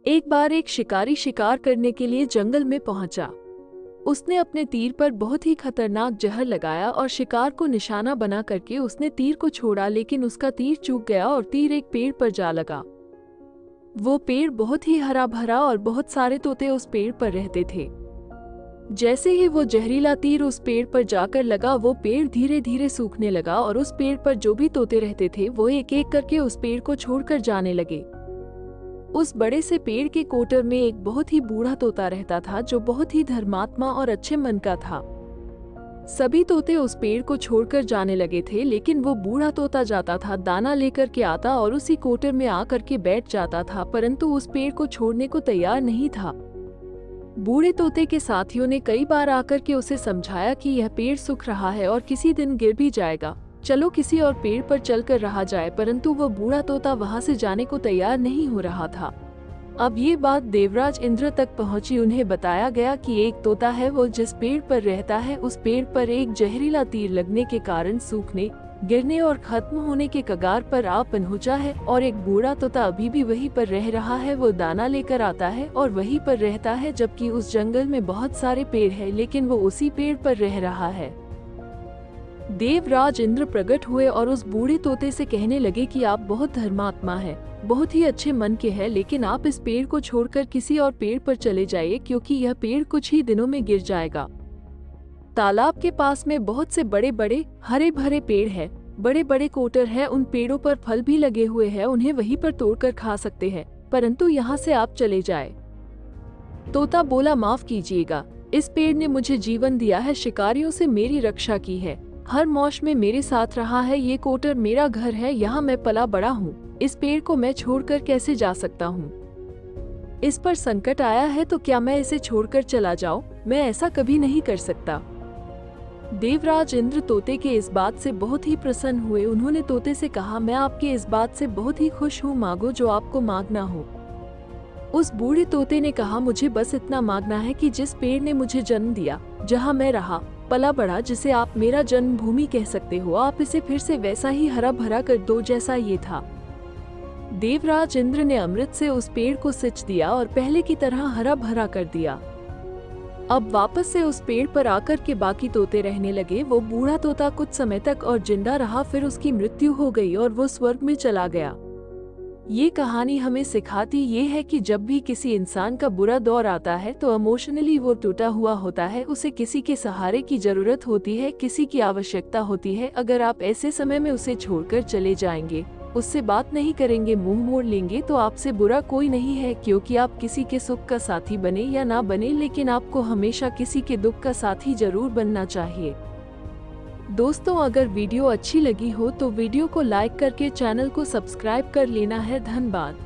एक बार एक शिकारी शिकार करने के लिए जंगल में पहुंचा। उसने अपने तीर पर बहुत ही खतरनाक जहर लगाया और शिकार को निशाना बना करके उसने तीर को छोड़ा, लेकिन उसका तीर चूक गया और तीर एक पेड़ पर जा लगा। वो पेड़ बहुत ही हरा भरा और बहुत सारे तोते उस पेड़ पर रहते थे। जैसे ही वो जहरीला तीर उस पेड़ पर जाकर लगा, वो पेड़ धीरे धीरे सूखने लगा और उस पेड़ पर जो भी तोते रहते थे वो एक एक करके उस पेड़ को छोड़कर जाने लगे। उस बड़े से पेड़ के कोटर में एक बहुत ही बूढ़ा तोता रहता था जो बहुत ही धर्मात्मा और अच्छे मन का था। सभी तोते उस पेड़ को छोड़कर जाने लगे थे, लेकिन वो बूढ़ा तोता जाता था, दाना लेकर के आता और उसी कोटर में आकर के बैठ जाता था, परंतु उस पेड़ को छोड़ने को तैयार नहीं था। बूढ़े तोते के साथियों ने कई बार आकर के उसे समझाया कि यह पेड़ सूख रहा है और किसी दिन गिर भी जाएगा, चलो किसी और पेड़ पर चलकर रहा जाए, परंतु वह बूढ़ा तोता वहां से जाने को तैयार नहीं हो रहा था। अब ये बात देवराज इंद्र तक पहुंची। उन्हें बताया गया कि एक तोता है, वो जिस पेड़ पर रहता है उस पेड़ पर एक जहरीला तीर लगने के कारण सूखने, गिरने और खत्म होने के कगार पर आ पहुंचा है, और एक बूढ़ा तोता अभी भी वहीं पर रह रहा है। वो दाना लेकर आता है और वहीं पर रहता है, जबकि उस जंगल में बहुत सारे पेड़ है, लेकिन वो उसी पेड़ पर रह रहा है। देवराज इंद्र प्रकट हुए और उस बूढ़े तोते से कहने लगे कि आप बहुत धर्मात्मा है, बहुत ही अच्छे मन के हैं, लेकिन आप इस पेड़ को छोड़कर किसी और पेड़ पर चले जाइए, क्योंकि यह पेड़ कुछ ही दिनों में गिर जाएगा। तालाब के पास में बहुत से बड़े बड़े हरे भरे पेड़ हैं, बड़े बड़े कोटर हैं, उन पेड़ों पर फल भी लगे हुए हैं, उन्हें वहीं पर तोड़कर खा सकते हैं, परंतु यहाँ से आप चले जाए। तोता बोला, माफ कीजिएगा, इस पेड़ ने मुझे जीवन दिया है, शिकारियों से मेरी रक्षा की है, हर मौसम में मेरे साथ रहा है, ये कोटर मेरा घर है, यहाँ मैं पला बड़ा हूँ, इस पेड़ को मैं छोड़कर कैसे जा सकता हूँ? इस पर संकट आया है तो क्या मैं इसे छोड़कर चला जाऊं? मैं ऐसा कभी नहीं कर सकता। देवराज इंद्र तोते के इस बात से बहुत ही प्रसन्न हुए। उन्होंने तोते से कहा, मैं आपके इस बात से बहुत ही खुश हूँ, मांगो जो आपको मांगना हो। उस बूढ़े तोते ने कहा, मुझे बस इतना मांगना है कि जिस पेड़ ने मुझे जन्म दिया, जहाँ मैं रहा पला बड़ा, जिसे आप मेरा जन्मभूमि कह सकते हो, आप इसे फिर से वैसा ही हरा भरा कर दो जैसा ये था। देवराज इंद्र ने अमृत से उस पेड़ को सिंच दिया और पहले की तरह हरा भरा कर दिया। अब वापस से उस पेड़ पर आकर के बाकी तोते रहने लगे। वो बूढ़ा तोता कुछ समय तक और जिंदा रहा, फिर उसकी मृत्यु हो गई और वो स्वर्ग में चला गया। ये कहानी हमें सिखाती ये है कि जब भी किसी इंसान का बुरा दौर आता है तो इमोशनली वो टूटा हुआ होता है, उसे किसी के सहारे की जरूरत होती है, किसी की आवश्यकता होती है। अगर आप ऐसे समय में उसे छोड़कर चले जाएंगे, उससे बात नहीं करेंगे, मुंह मोड़ लेंगे, तो आपसे बुरा कोई नहीं है, क्योंकि आप किसी के सुख का साथी बने या ना बने, लेकिन आपको हमेशा किसी के दुख का साथी जरूर बनना चाहिए। दोस्तों, अगर वीडियो अच्छी लगी हो तो वीडियो को लाइक करके चैनल को सब्सक्राइब कर लेना है। धन्यवाद।